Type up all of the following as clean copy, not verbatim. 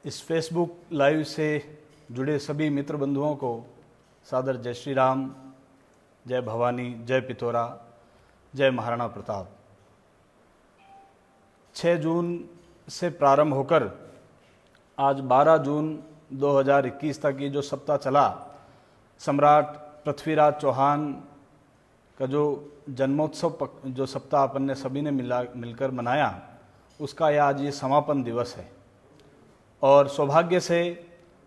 इस Facebook live से जुड़े सभी मित्र बंधुओं को सादर जय श्री राम, जय भवानी, जय पिथौरा, जय महाराणा प्रताप। 6 जून से प्रारंभ होकर आज 12 जून 2021 तक ये जो सप्ताह चला, सम्राट पृथ्वीराज चौहान का जो जन्मोत्सव जो सप्ताह अपन ने सभी ने मिलकर मनाया, उसका यह आज ये समापन दिवस है। और सौभाग्य से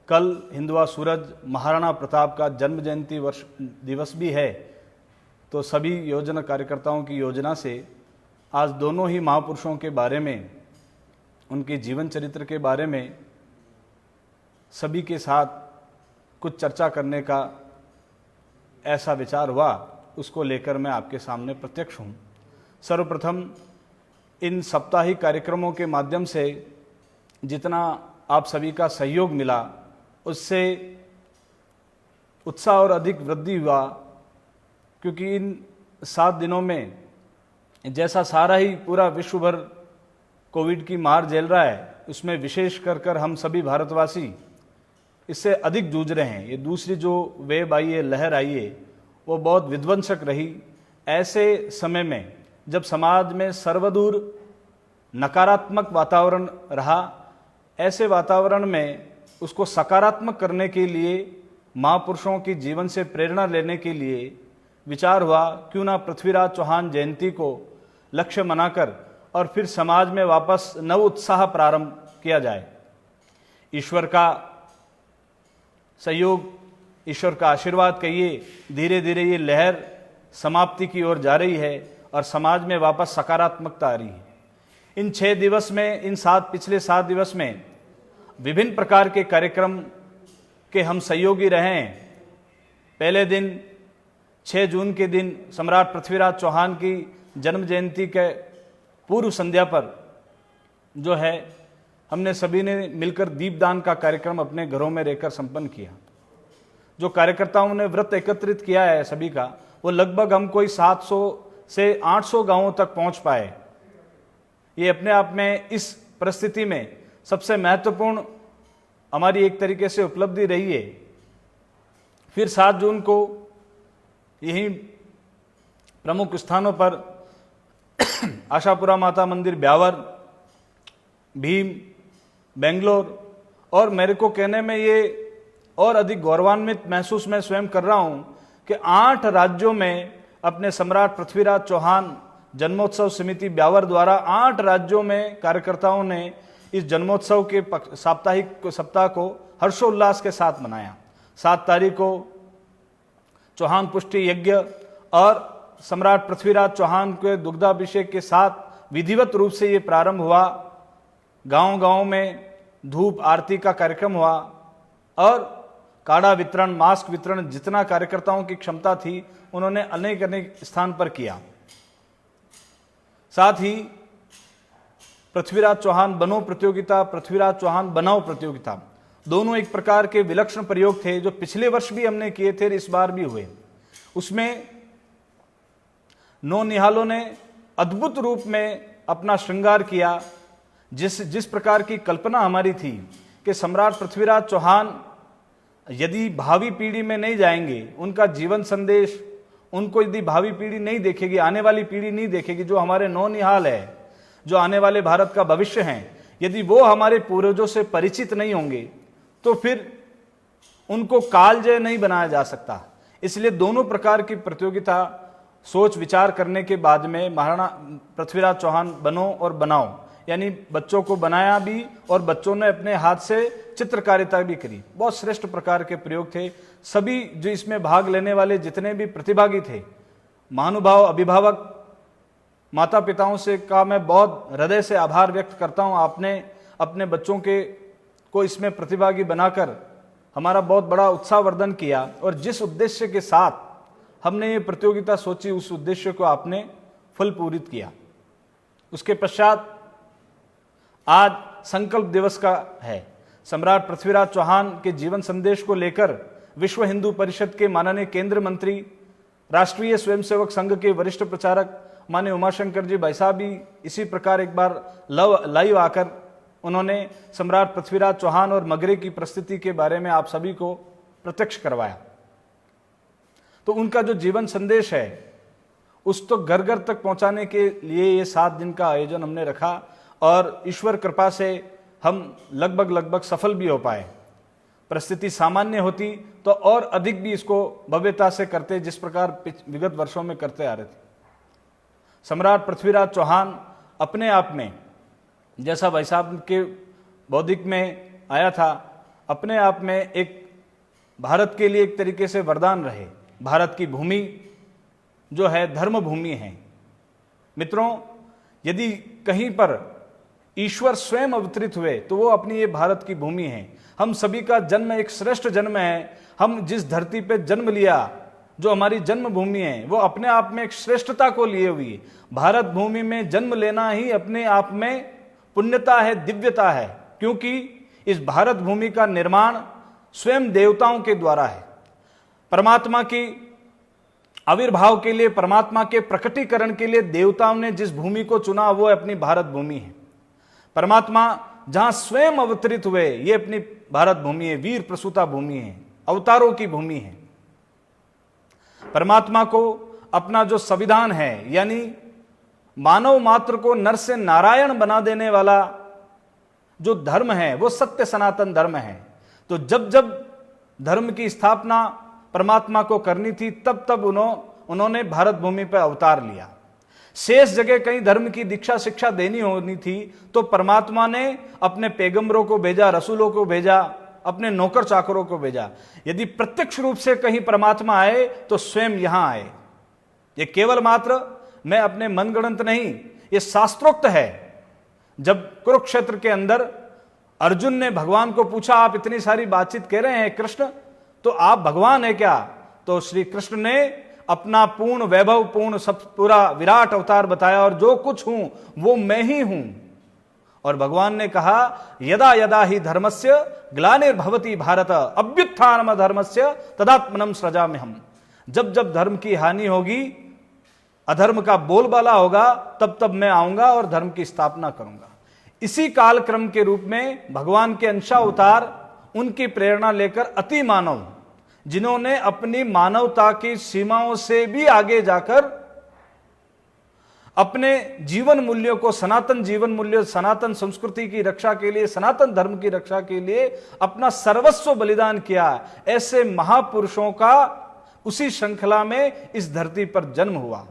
कल हिंदुआ सूरज महाराणा प्रताप का जन्म जयंती दिवस भी है, तो सभी योजना कार्यकर्ताओं की योजना से आज दोनों ही महापुरुषों के बारे में, उनके जीवन चरित्र के बारे में सभी के साथ कुछ चर्चा करने का ऐसा विचार हुआ, उसको लेकर मैं आपके सामने प्रत्यक्ष हूँ। सर्वप्रथम इन साप्ताहिक कार्यक्रमों के माध्यम से जितना आप सभी का सहयोग मिला, उससे उत्साह और अधिक वृद्धि हुआ, क्योंकि इन 7 दिनों में जैसा सारा ही पूरा विश्व भर कोविड की मार झेल रहा है, उसमें विशेष कर हम सभी भारतवासी इससे अधिक जूझ रहे हैं। ये दूसरी जो वेव आई है, लहर आई है, वो बहुत विध्वंसक रही। ऐसे समय में जब समाज में सर्वदूर नकारात्मक वातावरण रहा, ऐसे वातावरण में उसको सकारात्मक करने के लिए, महापुरुषों की जीवन से प्रेरणा लेने के लिए विचार हुआ, क्यों ना पृथ्वीराज चौहान जयंती को लक्ष्य मनाकर और फिर समाज में वापस नव उत्साह प्रारंभ किया जाए। ईश्वर का सहयोग, ईश्वर का आशीर्वाद कहिए, धीरे धीरे ये लहर समाप्ति की ओर जा रही है और समाज में वापस सकारात्मकता आ रही है। इन 6 दिवस में, इन पिछले 7 दिवस में विभिन्न प्रकार के कार्यक्रम के हम सहयोगी रहे हैं। पहले दिन 6 जून के दिन सम्राट पृथ्वीराज चौहान की जन्म जयंती के पूर्व संध्या पर जो है, हमने सभी ने मिलकर दीपदान का कार्यक्रम अपने घरों में रहकर संपन्न किया। जो कार्यकर्ताओं ने व्रत एकत्रित किया है सभी का, वो लगभग हम कोई 700 से 800 गांवों तक पहुंच पाए। ये अपने आप में इस परिस्थिति में सबसे महत्वपूर्ण हमारी एक तरीके से उपलब्धि रही है। फिर 7 जून को यही प्रमुख स्थानों पर आशापुरा माता मंदिर ब्यावर, भीम, बेंगलोर, और मेरे को कहने में ये और अधिक गौरवान्वित महसूस मैं स्वयं कर रहा हूं कि 8 राज्यों में अपने सम्राट पृथ्वीराज चौहान जन्मोत्सव समिति ब्यावर द्वारा 8 राज्यों में कार्यकर्ताओं ने इस जन्मोत्सव के साप्ताहिक सप्ताह को हर्षोल्लास के साथ मनाया। 7 तारीख को चौहान पुष्टि यज्ञ और सम्राट पृथ्वीराज चौहान के दुग्धाभिषेक के साथ विधिवत रूप से ये प्रारंभ हुआ। गांव-गांव में धूप आरती का कार्यक्रम हुआ और काढ़ा वितरण, मास्क वितरण, जितना कार्यकर्ताओं की क्षमता थी उन्होंने अनेक स्थान पर किया। साथ ही पृथ्वीराज चौहान बनो प्रतियोगिता, पृथ्वीराज चौहान बनाओ प्रतियोगिता, दोनों एक प्रकार के विलक्षण प्रयोग थे जो पिछले वर्ष भी हमने किए थे, इस बार भी हुए। उसमें नौनिहालों ने अद्भुत रूप में अपना श्रृंगार किया। जिस प्रकार की कल्पना हमारी थी कि सम्राट पृथ्वीराज चौहान यदि भावी पीढ़ी में नहीं जाएंगे, उनका जीवन संदेश उनको यदि भावी पीढ़ी नहीं देखेगी, आने वाली पीढ़ी नहीं देखेगी, जो हमारे नौनिहाल है, जो आने वाले भारत का भविष्य है, यदि वो हमारे पूर्वजों से परिचित नहीं होंगे तो फिर उनको कालजयी नहीं बनाया जा सकता। इसलिए दोनों प्रकार की प्रतियोगिता सोच विचार करने के बाद में महाराणा पृथ्वीराज चौहान बनो और बनाओ, यानी बच्चों को बनाया भी और बच्चों ने अपने हाथ से चित्रकारिता भी करी। बहुत श्रेष्ठ प्रकार के प्रयोग थे। सभी जो इसमें भाग लेने वाले जितने भी प्रतिभागी थे, महानुभाव, अभिभावक, माता पिताओं से का मैं बहुत हृदय से आभार व्यक्त करता हूं। आपने अपने बच्चों को इसमें प्रतिभागी बनाकर हमारा बहुत बड़ा उत्साहवर्धन किया और जिस उद्देश्य के साथ हमने ये प्रतियोगिता सोची, उस उद्देश्य को आपने फलपूरित किया। उसके पश्चात आज संकल्प दिवस का है। सम्राट पृथ्वीराज चौहान के जीवन संदेश को लेकर विश्व हिंदू परिषद के माननीय केंद्रीय मंत्री, राष्ट्रीय स्वयंसेवक संघ के वरिष्ठ प्रचारक माननीय उमाशंकर जी भाई साहब भी इसी प्रकार एक बार लाइव आकर उन्होंने सम्राट पृथ्वीराज चौहान और मगरे की परिस्थिति के बारे में आप सभी को प्रत्यक्ष करवाया। तो उनका जो जीवन संदेश है उस तो घर घर तक पहुंचाने के लिए ये 7 दिन का आयोजन हमने रखा और ईश्वर कृपा से हम लगभग सफल भी हो पाए। परिस्थिति सामान्य होती तो और अधिक भी इसको भव्यता से करते, जिस प्रकार विगत वर्षों में करते आ रहे थे। सम्राट पृथ्वीराज चौहान अपने आप में, जैसा भाई साहब के बौद्धिक में आया था, अपने आप में एक भारत के लिए एक तरीके से वरदान रहे। भारत की भूमि जो है धर्म भूमि है। मित्रों, यदि कहीं पर ईश्वर स्वयं अवतरित हुए तो वो अपनी ये भारत की भूमि है। हम सभी का जन्म एक श्रेष्ठ जन्म है। हम जिस धरती पे जन्म लिया, जो हमारी जन्मभूमि है, वो अपने आप में एक श्रेष्ठता को लिए हुई है। भारत भूमि में जन्म लेना ही अपने आप में पुण्यता है, दिव्यता है, क्योंकि इस भारत भूमि का निर्माण स्वयं देवताओं के द्वारा है। परमात्मा की आविर्भाव के लिए, परमात्मा के प्रकटीकरण के लिए देवताओं ने जिस भूमि को चुना वो अपनी भारत भूमि है। परमात्मा जहां स्वयं अवतरित हुए ये अपनी भारत भूमि है, वीर प्रसूता भूमि है, अवतारों की भूमि है। परमात्मा को अपना जो संविधान है, यानी मानव मात्र को नर से नारायण बना देने वाला जो धर्म है वो सत्य सनातन धर्म है। तो जब जब धर्म की स्थापना परमात्मा को करनी थी तब तब उन्होंने भारत भूमि पर अवतार लिया। शेष जगह कहीं धर्म की दीक्षा शिक्षा देनी होनी थी तो परमात्मा ने अपने पैगंबरों को भेजा, रसूलों को भेजा, अपने नौकर चाकरों को भेजा। यदि प्रत्यक्ष रूप से कहीं परमात्मा आए तो स्वयं यहां आए। ये केवल मात्र मैं अपने मनगढ़ंत नहीं, ये शास्त्रोक्त है। जब कुरुक्षेत्र के अंदर अर्जुन ने भगवान को पूछा, आप इतनी सारी बातचीत कह रहे हैं कृष्ण, तो आप भगवान है क्या? तो श्री कृष्ण ने अपना पूर्ण वैभव, पूर्ण सब पूरा विराट अवतार बताया और जो कुछ हूं वो मैं ही हूं। और भगवान ने कहा, यदा यदा ही धर्मस्य ग्लानिर्भवति भारत अभ्युत्थानम धर्मस्य तदात्मनम सृजाम्यहम्। जब जब धर्म की हानि होगी, अधर्म का बोलबाला होगा, तब तब मैं आऊंगा और धर्म की स्थापना करूंगा। इसी कालक्रम के रूप में भगवान के अंशावतार, उनकी प्रेरणा लेकर अति मानव, जिन्होंने अपनी मानवता की सीमाओं से भी आगे जाकर अपने जीवन मूल्यों को, सनातन जीवन मूल्यों, सनातन संस्कृति की रक्षा के लिए, सनातन धर्म की रक्षा के लिए अपना सर्वस्व बलिदान किया, ऐसे महापुरुषों का उसी श्रृंखला में इस धरती पर जन्म हुआ।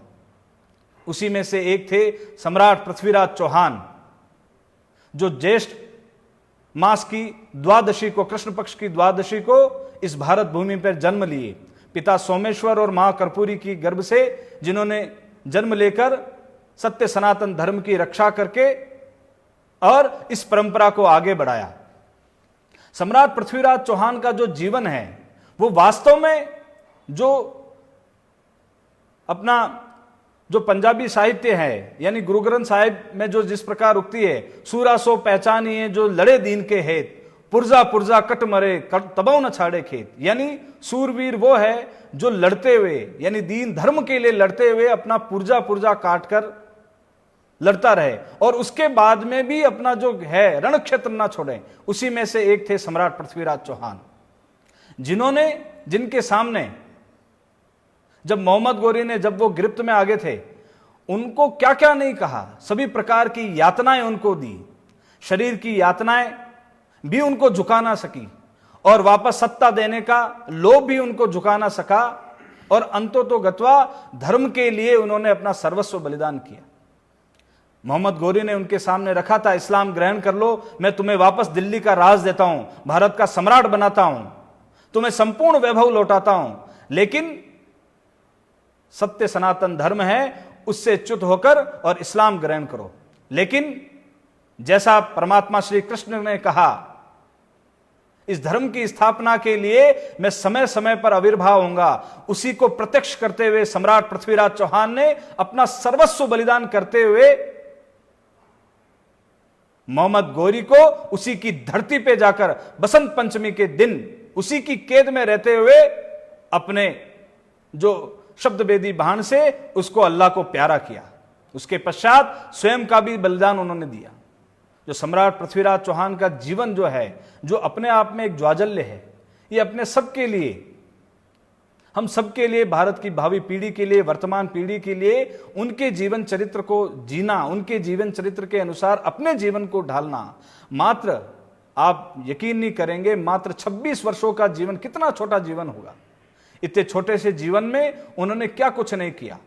उसी में से एक थे सम्राट पृथ्वीराज चौहान, जो ज्येष्ठ मास की द्वादशी को, कृष्ण पक्ष की द्वादशी को इस भारत भूमि पर जन्म लिए। पिता सोमेश्वर और मां कर्पूरी की गर्भ से, जिन्होंने जन्म लेकर सत्य सनातन धर्म की रक्षा करके और इस परंपरा को आगे बढ़ाया। सम्राट पृथ्वीराज चौहान का जो जीवन है वो वास्तव में जो अपना जो पंजाबी साहित्य है, यानी गुरु ग्रंथ साहिब में जो जिस प्रकार उक्ति है, सूरा सो पहचानिए जो लड़े दीन के हेत, पुरजा पुरजा कट मरे तबौ न छाड़े खेत। यानी सूरवीर वो है जो लड़ते हुए, यानी दीन धर्म के लिए लड़ते हुए अपना पुरजा पुरजा काट कर लड़ता रहे और उसके बाद में भी अपना जो है रण क्षेत्र ना छोड़े। उसी में से एक थे सम्राट पृथ्वीराज चौहान, जिनके सामने जब मोहम्मद गोरी ने, जब वो गिरफ्त में आगे थे, उनको क्या क्या नहीं कहा, सभी प्रकार की यातनाएं उनको दी, शरीर की यातनाएं भी उनको झुका ना सकी और वापस सत्ता देने का लोभ भी उनको झुका ना सका और अंततोगत्वा धर्म के लिए उन्होंने अपना सर्वस्व बलिदान किया। मोहम्मद गोरी ने उनके सामने रखा था, इस्लाम ग्रहण कर लो, मैं तुम्हें वापस दिल्ली का राज देता हूं, भारत का सम्राट बनाता हूं, तुम्हें संपूर्ण वैभव लौटाता हूं, लेकिन सत्य सनातन धर्म है उससे च्युत होकर और इस्लाम ग्रहण करो। लेकिन जैसा परमात्मा श्री कृष्ण ने कहा, इस धर्म की स्थापना के लिए मैं समय समय पर आविर्भाव होऊंगा, उसी को प्रत्यक्ष करते हुए सम्राट पृथ्वीराज चौहान ने अपना सर्वस्व बलिदान करते हुए मोहम्मद गोरी को उसी की धरती पे जाकर बसंत पंचमी के दिन उसी की कैद में रहते हुए अपने जो शब्द वेदी बाण से उसको अल्लाह को प्यारा किया। उसके पश्चात स्वयं का भी बलिदान उन्होंने दिया। जो सम्राट पृथ्वीराज चौहान का जीवन जो है, जो अपने आप में एक ज्वाजल्य है, ये अपने सबके लिए, हम सबके लिए, भारत की भावी पीढ़ी के लिए, वर्तमान पीढ़ी के लिए उनके जीवन चरित्र को जीना, उनके जीवन चरित्र के अनुसार अपने जीवन को ढालना। मात्र, आप यकीन नहीं करेंगे, मात्र 26 वर्षों का जीवन, कितना छोटा जीवन होगा। इतने छोटे से जीवन में उन्होंने क्या कुछ नहीं किया।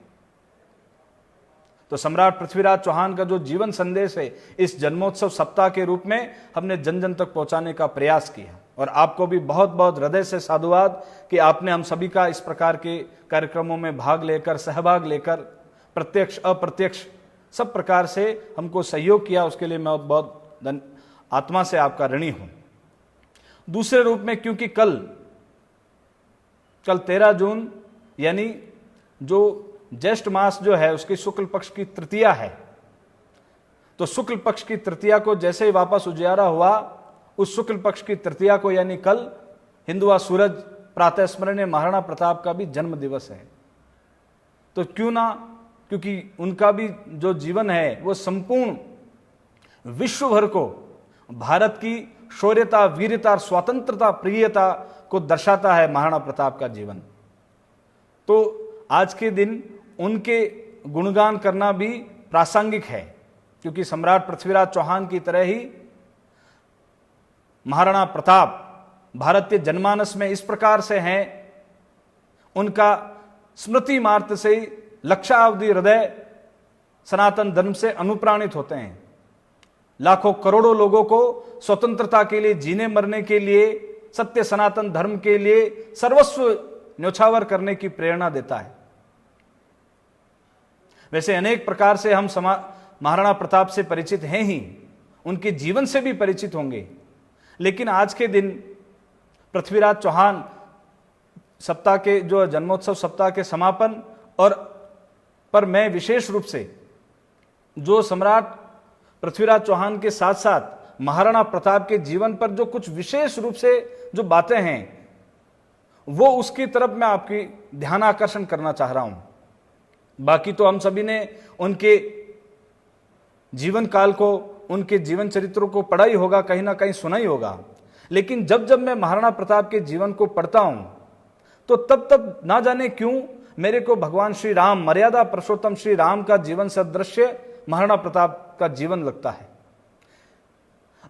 तो सम्राट पृथ्वीराज चौहान का जो जीवन संदेश है, इस जन्मोत्सव सप्ताह के रूप में हमने जन जन तक पहुंचाने का प्रयास किया। और आपको भी बहुत बहुत हृदय से साधुवाद कि आपने हम सभी का इस प्रकार के कार्यक्रमों में भाग लेकर, सहभाग लेकर, प्रत्यक्ष अप्रत्यक्ष सब प्रकार से हमको सहयोग किया। उसके लिए मैं बहुत आत्मा से आपका ऋणी हूं। दूसरे रूप में, क्योंकि कल 13 जून यानी जो ज्येष्ठ मास जो है उसकी शुक्ल पक्ष की तृतीया है, तो शुक्ल पक्ष की तृतीया को जैसे ही वापस उजियारा हुआ, उस शुक्ल पक्ष की तृतीया को यानी कल हिंदुआ सूरज प्रातः स्मरणीय महाराणा प्रताप का भी जन्म दिवस है। तो क्यों ना, क्योंकि उनका भी जो जीवन है वो संपूर्ण विश्व भर को भारत की शौर्यता, वीरता, स्वतंत्रता, प्रियता को दर्शाता है महाराणा प्रताप का जीवन। तो आज के दिन उनके गुणगान करना भी प्रासंगिक है, क्योंकि सम्राट पृथ्वीराज चौहान की तरह ही महाराणा प्रताप भारतीय जनमानस में इस प्रकार से हैं, उनका स्मृति मात्र से ही लक्षावधि हृदय सनातन धर्म से अनुप्राणित होते हैं। लाखों करोड़ों लोगों को स्वतंत्रता के लिए, जीने मरने के लिए, सत्य सनातन धर्म के लिए सर्वस्व न्योछावर करने की प्रेरणा देता है। वैसे अनेक प्रकार से हम महाराणा प्रताप से परिचित हैं ही, उनके जीवन से भी परिचित होंगे, लेकिन आज के दिन पृथ्वीराज चौहान सप्ताह के जो जन्मोत्सव सप्ताह के समापन और पर मैं विशेष रूप से जो सम्राट पृथ्वीराज चौहान के साथ साथ महाराणा प्रताप के जीवन पर जो कुछ विशेष रूप से जो बातें हैं, वो उसकी तरफ मैं आपकी ध्यान आकर्षण करना चाह रहा हूं। बाकी तो हम सभी ने उनके जीवन काल को, उनके जीवन चरित्रों को पढ़ा ही होगा, कहीं ना कहीं सुना ही होगा, लेकिन जब जब मैं महाराणा प्रताप के जीवन को पढ़ता हूं तो तब ना जाने क्यों मेरे को भगवान श्री राम, मर्यादा पुरुषोत्तम श्री राम का जीवन सदृश्य महाराणा प्रताप का जीवन लगता है।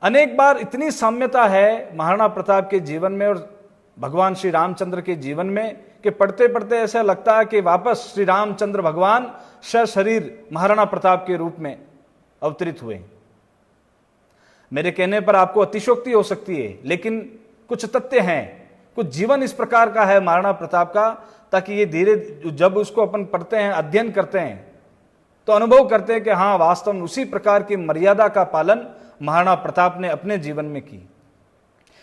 अनेक बार इतनी साम्यता है महाराणा प्रताप के जीवन में और भगवान श्री रामचंद्र के जीवन में कि पढ़ते पढ़ते ऐसा लगता है कि वापस श्री रामचंद्र भगवान सशरीर महाराणा प्रताप के रूप में अवतरित हुए। मेरे कहने पर आपको अतिशयोक्ति हो सकती है, लेकिन कुछ तथ्य हैं, कुछ जीवन इस प्रकार का है महाराणा प्रताप का, ताकि ये धीरे जब उसको अपन पढ़ते हैं, अध्ययन करते हैं, तो अनुभव करते हैं कि हाँ, वास्तव में उसी प्रकार की मर्यादा का पालन महाराणा प्रताप ने अपने जीवन में की।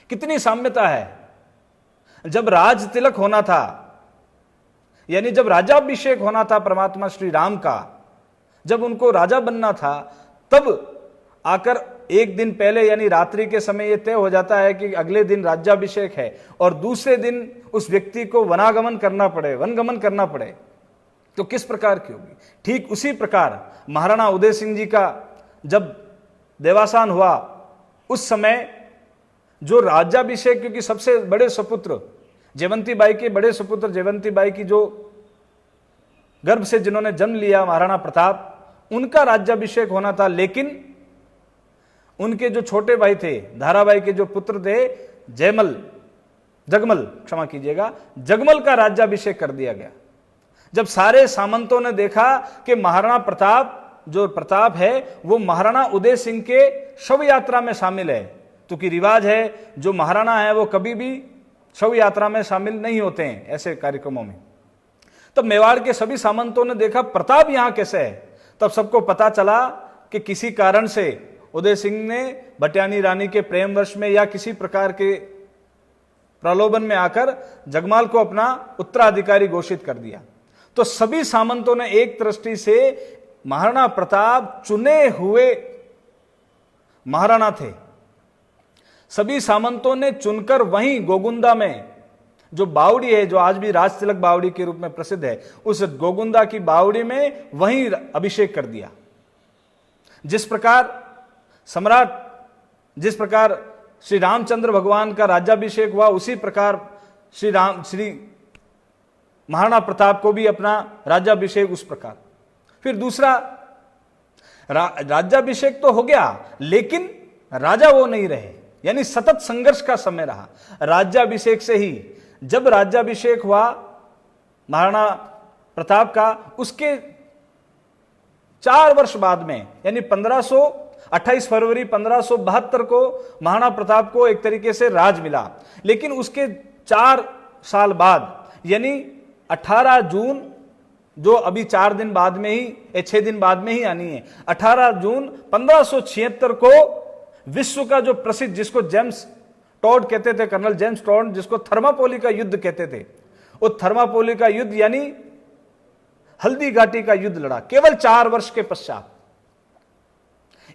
कितनी साम्यता है। जब राज तिलक होना था, यानी जब राजाभिषेक होना था परमात्मा श्री राम का, जब उनको राजा बनना था, तब आकर एक दिन पहले यानी रात्रि के समय यह तय हो जाता है कि अगले दिन राज्याभिषेक है और दूसरे दिन उस व्यक्ति को वनागमन करना पड़े, वनगमन करना पड़े, तो किस प्रकार की होगी। ठीक उसी प्रकार महाराणा उदय सिंह जी का जब देवासान हुआ, उस समय जो राज्याभिषेक, क्योंकि सबसे बड़े सपुत्र जयवंती बाई के बड़े सपुत्र जयवंती बाई की जो गर्भ से जिन्होंने जन्म लिया महाराणा प्रताप, उनका राज्याभिषेक होना था, लेकिन उनके जो छोटे भाई थे, धाराबाई के जो पुत्र थे, जगमल क्षमा कीजिएगा, जगमल का राज्याभिषेक कर दिया गया। जब सारे सामंतों ने देखा कि महाराणा प्रताप जो प्रताप है वो महाराणा उदय सिंह के शव यात्रा में शामिल है, क्योंकि रिवाज है जो महाराणा है वो कभी भी शव यात्रा में शामिल नहीं होते हैं ऐसे कार्यक्रमों में। तब मेवाड़ के सभी सामंतों ने देखा प्रताप यहां कैसे है। तब सबको पता चला कि किसी कारण से उदय सिंह ने भटियानी रानी के प्रेमवश में या किसी प्रकार के प्रलोभन में आकर जगमाल को अपना उत्तराधिकारी घोषित कर दिया। तो सभी सामंतों ने एक दृष्टि से महाराणा प्रताप चुने हुए महाराणा थे। सभी सामंतों ने चुनकर वहीं गोगुंदा में जो बावड़ी है, जो आज भी राज तिलक बावड़ी के रूप में प्रसिद्ध है, उस गोगुंदा की बावड़ी में वहीं अभिषेक कर दिया। जिस प्रकार सम्राट जिस प्रकार श्री रामचंद्र भगवान का राज्याभिषेक हुआ, उसी प्रकार श्री महाराणा प्रताप को भी अपना राज्याभिषेक उस प्रकार। फिर दूसरा, राज्याभिषेक तो हो गया, लेकिन राजा वो नहीं रहे, यानी सतत संघर्ष का समय रहा। राज्याभिषेक से ही, जब राज्याभिषेक हुआ महाराणा प्रताप का, उसके 4 वर्ष बाद में, यानी 28 फरवरी 1572 को महाराणा प्रताप को एक तरीके से राज मिला। लेकिन उसके 4 साल बाद, यानी 18 जून, जो अभी 4 दिन बाद में ही 6 दिन बाद में ही आनी है, 18 जून 1576 को विश्व का जो प्रसिद्ध, जिसको जेम्स टॉड कहते थे, कर्नल जेम्स टॉड, जिसको थर्मापोली का युद्ध कहते थे, वो थर्मापोली का युद्ध यानी हल्दी घाटी का युद्ध लड़ा, केवल 4 वर्ष के पश्चात।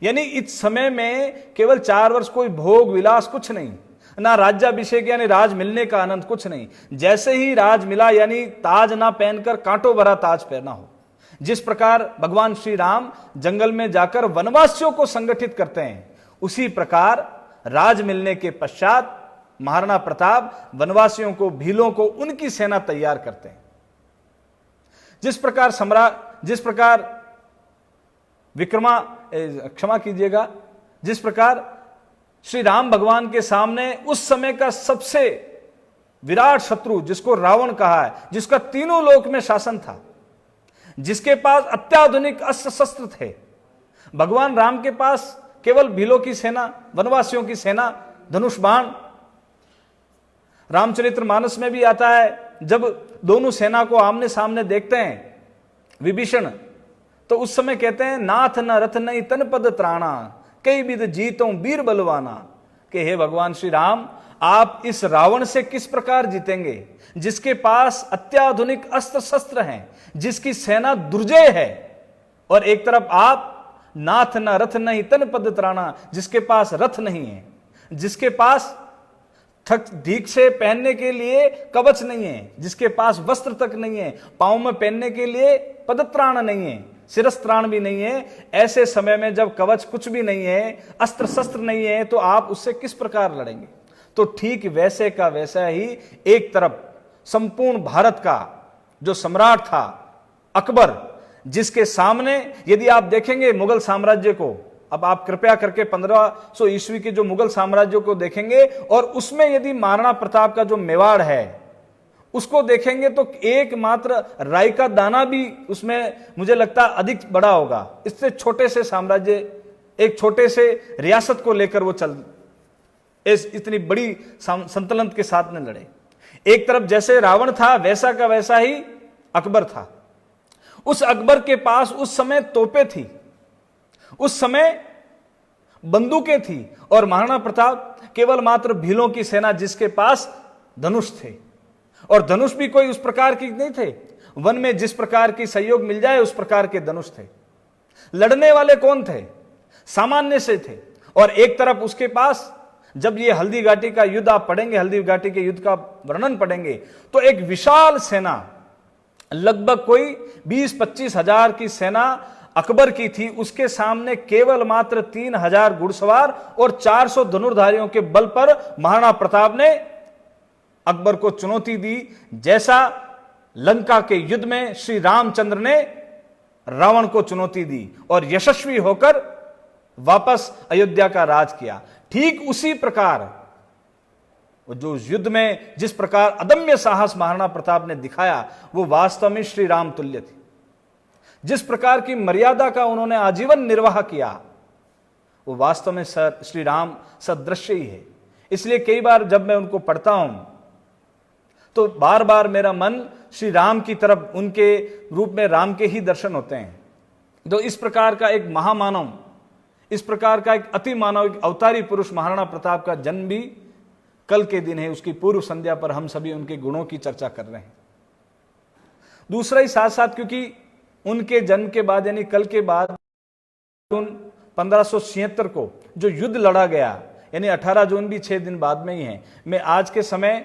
यानी इस समय में केवल 4 वर्ष, कोई भोग विलास कुछ नहीं, ना राज्याभिषेक यानी राज मिलने का आनंद कुछ नहीं। जैसे ही राज मिला, यानी ताज ना पहनकर कांटों भरा ताज पहना हो, जिस प्रकार भगवान श्री राम जंगल में जाकर वनवासियों को संगठित करते हैं, उसी प्रकार राज मिलने के पश्चात महाराणा प्रताप वनवासियों को, भीलों को, उनकी सेना तैयार करते हैं। जिस प्रकार क्षमा कीजिएगा, जिस प्रकार श्री राम भगवान के सामने उस समय का सबसे विराट शत्रु, जिसको रावण कहा है, जिसका तीनों लोक में शासन था, जिसके पास अत्याधुनिक अस्त्र शस्त्र थे, भगवान राम के पास केवल भीलों की सेना, वनवासियों की सेना, धनुष बाण। रामचरितमानस में भी आता है, जब दोनों सेना को आमने सामने देखते हैं विभीषण, तो उस समय कहते हैं, नाथ न रथ नहीं तन पद त्राणा, कई विध जीतों वीर बलवाना, कि हे भगवान श्री राम, आप इस रावण से किस प्रकार जीतेंगे, जिसके पास अत्याधुनिक अस्त्र शस्त्र हैं, जिसकी सेना दुर्जय है, और एक तरफ आप नाथ न रथ नहीं तन पद त्राणा, जिसके पास रथ नहीं है, जिसके पास ठीक से पहनने के लिए कवच नहीं है, जिसके पास वस्त्र तक नहीं है, पांव में पहनने के लिए पदत्राण नहीं है, शिरस्त्राण भी नहीं है। ऐसे समय में जब कवच कुछ भी नहीं है, अस्त्र शस्त्र नहीं है, तो आप उससे किस प्रकार लड़ेंगे? तो ठीक वैसे का वैसा ही एक तरफ संपूर्ण भारत का जो सम्राट था अकबर, जिसके सामने यदि आप देखेंगे मुगल साम्राज्य को, अब आप कृपया करके 1500 ईस्वी के जो मुगल साम्राज्य को देखेंगे, और उसमें यदि महाराणा प्रताप का जो मेवाड़ है उसको देखेंगे, तो एकमात्र राय का दाना भी उसमें मुझे लगता है अधिक बड़ा होगा। इससे छोटे से साम्राज्य, एक छोटे से रियासत को लेकर वो इतनी बड़ी संतुलन के साथ में लड़े। एक तरफ जैसे रावण था, वैसा का वैसा ही अकबर था। उस अकबर के पास उस समय तोपें थी, उस समय बंदूकें थी, और महाराणा प्रताप केवल मात्र भीलों की सेना, जिसके पास धनुष थे, और धनुष भी कोई उस प्रकार की नहीं थे, वन में जिस प्रकार की सहयोग मिल जाए उस प्रकार के धनुष थे। लड़ने वाले कौन थे? सामान्य से थे। और एक तरफ उसके पास, जब ये हल्दी घाटी का युद्ध आप पढ़ेंगे, हल्दी घाटी के युद्ध का वर्णन पढ़ेंगे, तो एक विशाल सेना, लगभग कोई 20-25 हजार की सेना अकबर की थी। उसके सामने केवल मात्र 3000 घुड़सवार और 400 धनुर्धारियों के बल पर महाराणा प्रताप ने अकबर को चुनौती दी, जैसा लंका के युद्ध में श्री रामचंद्र ने रावण को चुनौती दी और यशस्वी होकर वापस अयोध्या का राज किया। ठीक उसी प्रकार जो युद्ध में जिस प्रकार अदम्य साहस महाराणा प्रताप ने दिखाया, वो वास्तव में श्री राम तुल्य थी। जिस प्रकार की मर्यादा का उन्होंने आजीवन निर्वाह किया, वो वास्तव में श्री राम सदृश्य ही है। इसलिए कई बार जब मैं उनको पढ़ता हूं, तो बार बार मेरा मन श्री राम की तरफ, उनके रूप में राम के ही दर्शन होते हैं। तो इस प्रकार का एक महामानव, इस प्रकार का एक अति मानव, एक अवतारी पुरुष महाराणा प्रताप का जन्म भी कल के दिन है। उसकी पूर्व संध्या पर हम सभी उनके गुणों की चर्चा कर रहे हैं। दूसरा ही साथ साथ, क्योंकि उनके जन्म के बाद, यानी कल के बाद 1576 को जो युद्ध लड़ा गया, यानी 18 जून भी 6 दिन बाद में ही है। मैं आज के समय,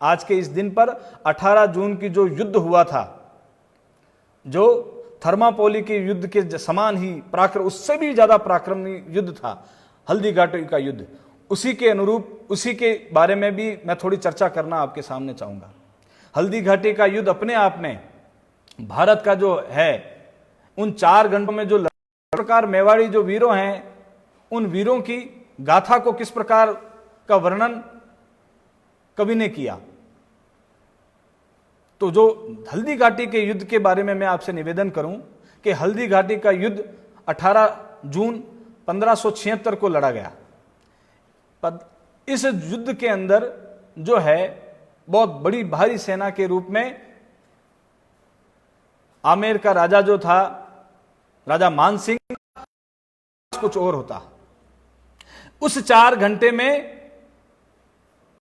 आज के इस दिन पर 18 जून की जो युद्ध हुआ था, जो थर्मापोली के युद्ध के समान ही पराक्रम, उससे भी ज्यादा पराक्रमी युद्ध था हल्दी घाटी का युद्ध। उसी के अनुरूप, उसी के बारे में भी मैं थोड़ी चर्चा करना आपके सामने चाहूंगा। हल्दी घाटी का युद्ध अपने आप में भारत का जो है, उन 4 घंटों में जो प्रकार मेवाड़ी जो वीरों हैं, उन वीरों की गाथा को किस प्रकार का वर्णन कवि ने किया। तो जो हल्दी घाटी के युद्ध के बारे में मैं आपसे निवेदन करूं कि हल्दी घाटी का युद्ध 18 जून 1576 को लड़ा गया। इस युद्ध के अंदर जो है बहुत बड़ी भारी सेना के रूप में आमेर का राजा जो था, राजा मान सिंह, कुछ और होता। उस 4 घंटे में